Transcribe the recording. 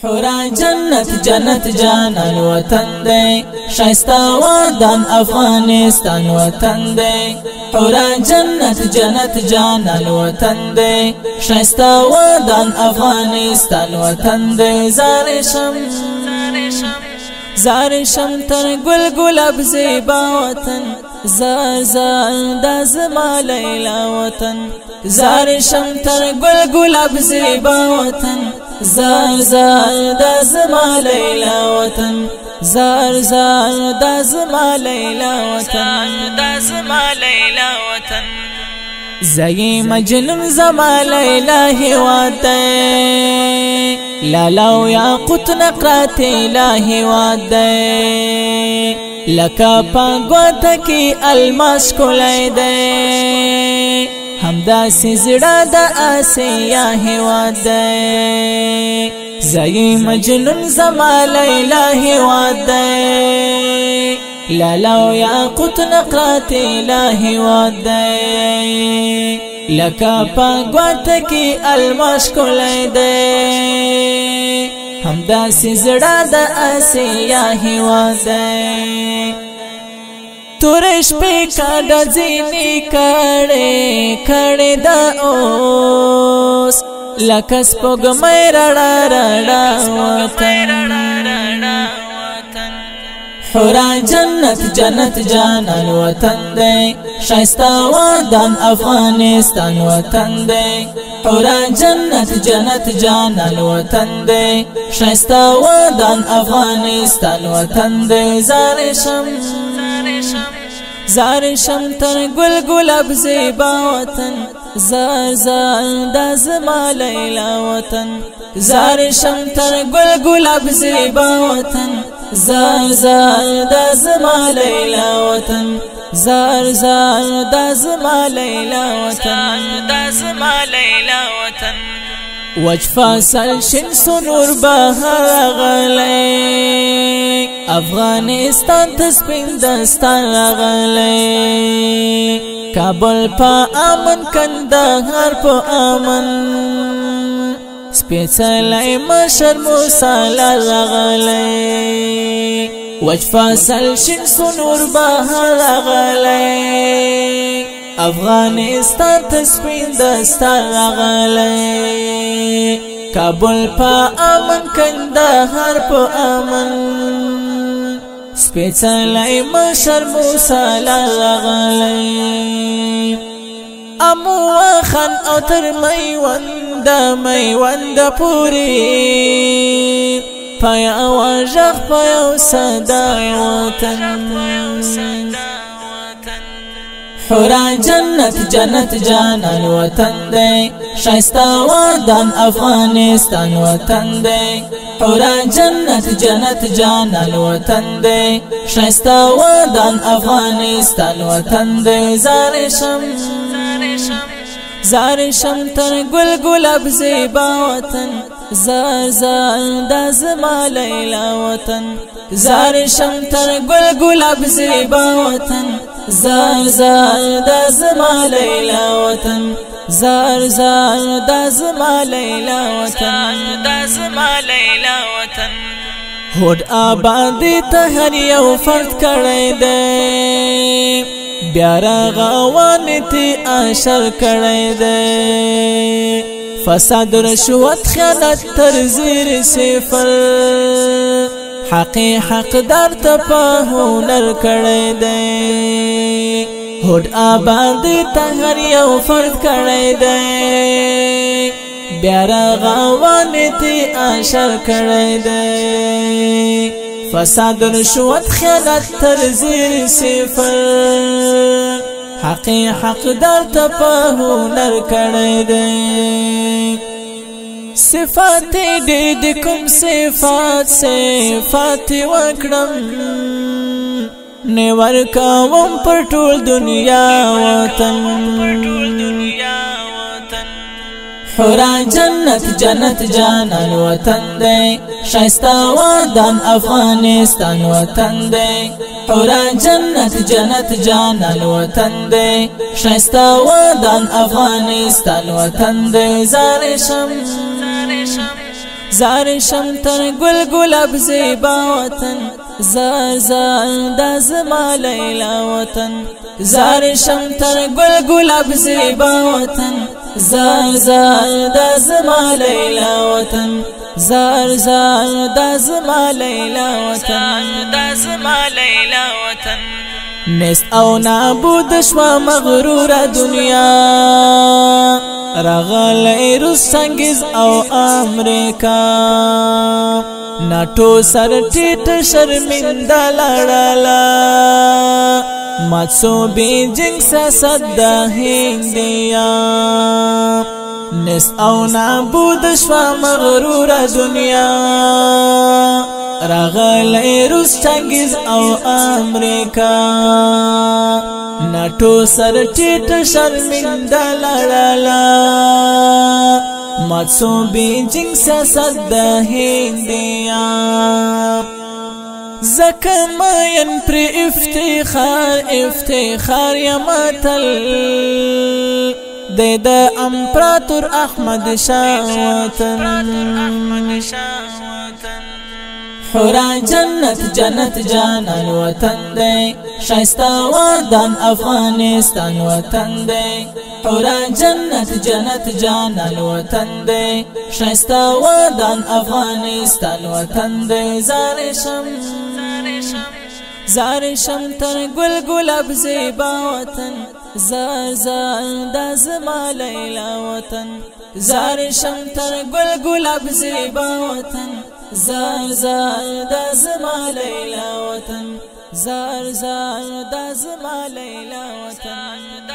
حورا جنت جنت جانان وطن دے شایستا ودان افغانستان وطن دے حورا جنت جنت جانان وطن دے شایستا ودان افغانستان وطن دے زارشم تر گل گلاب زیبا وطن زار زار دا زما لیلا وطن زارشم تر گل گلاب زیبا وطن زار زار دا زما لیلا وطن زار زار دا زما لیلا وطن زئی مجنون زما لیلا هواد لالاو یاقوت نقرات الہی واد لکا پاگوتا کی الماس کولای دے همدا سزڑا دا آسیا هواد زئی مجنون زما لیلا هواد لالاو یاقوت نقرات الہی واد لکا پاگوتا کی الماس کولای دے همدا سزڑا دا آسیا هواد تورش پہ کاڑا زینی کڑے دا اوس لکس پوگ میں رڑا رڑا وطن حورا جنت جنت جانان وطن دے شایستا ودان افغانستان وطن دے حورا جنت جنت جانان وطن دے شایستا ودان افغانستان وطن دے زارشم تر گل گلاب زیبا وطن زار زار دا زما لیلا وطن زارشم تر گل گلاب زیبا وطن زار زار دا زما لیلا وطن زار زار دا زما لیلا وطن وجفا سلشن سنور بہر غلے افغانستان تسپین دستان غلے کابل پا امن کندهار پا امن سپیڅلی مشر موسالا غلے وجفا سلشن سنور بہر غلے افغانستان تسپین دستان غلے کابل پا امن کندهار پا امن سپیڅلی مشر موسالا غلے امو خان او تر میوند پوری پایا واجخ پایا صدا وطن حورا جنت جنت جانان وطن دے شایستا ودان افغانستان وطن دے حورا جنت جنت جانان وطن دے شایستا ودان افغانستان وطن دے زارشم تر گل گلاب زیبا وطن زار زار دا زما لیلا وطن زارشم تر گل گلاب زیبا وطن زار زار دا زما لیلا وطن زار زار دا زما لیلا وطن ہوڈ آبادی تہر یو فرد کڑے دے بیارا غوانتی آشر کڑے دے فساد رشوت خیانت ترزیر صفر حق دار تپا ہونر کڑے دے ہوڈ آبادی تہر یو فرد کڑے دے بیارا غوانتی آشر کڑے دے فساد رشوت خیانت ترزیر صفر حق دار تپا ہونر کڑے دے صفات دید کم صفات وکڑم نیور کاوم پر ټول دنیا وطن حورا جنت جنت جانان وطن دے شایستا ودان افغانستان وطن دے حورا جنت جنت جانان وطن دے شایستا ودان افغانستان وطن دے زار شم تر گل گلاب زیبا وطن زار زار دا زما لیلا وطن زار شم تر گل گلاب زیبا وطن زار زار دا زما لیلا وطن زار زار دا زما لیلا وطن دا زما لیلا وطن نست او نابود شوا مغرور دنیا راغلی روس سنگیز او امریکا ناټو سر ټیټ شرمنده لړلا ماتسو بیجنگ سیاست د هندیا نست او نابود شوا مغرور دنیا راغلی روس چنگیز او امریکا ناټو سر ټیټ شرمنده لړلا ماتسو بیجنگ سیاست د هندیا زکماین پر افتخار افتخار یمتل د امپراتور احمد شاه وطن حورا جنت جنت جانان وطن دے شایستا ودان افغانستان وطن دے حورا جنت جنت جانان وطن دے شایستا ودان افغانستان وطن دے زار شم تر گل گلاب زیبا وطن زار زار دا زما لیلا وطن زار شم تر گل گلاب زیبا وطن زار زار دا زما لیلا وطن زار زار دا زما لیلا وطن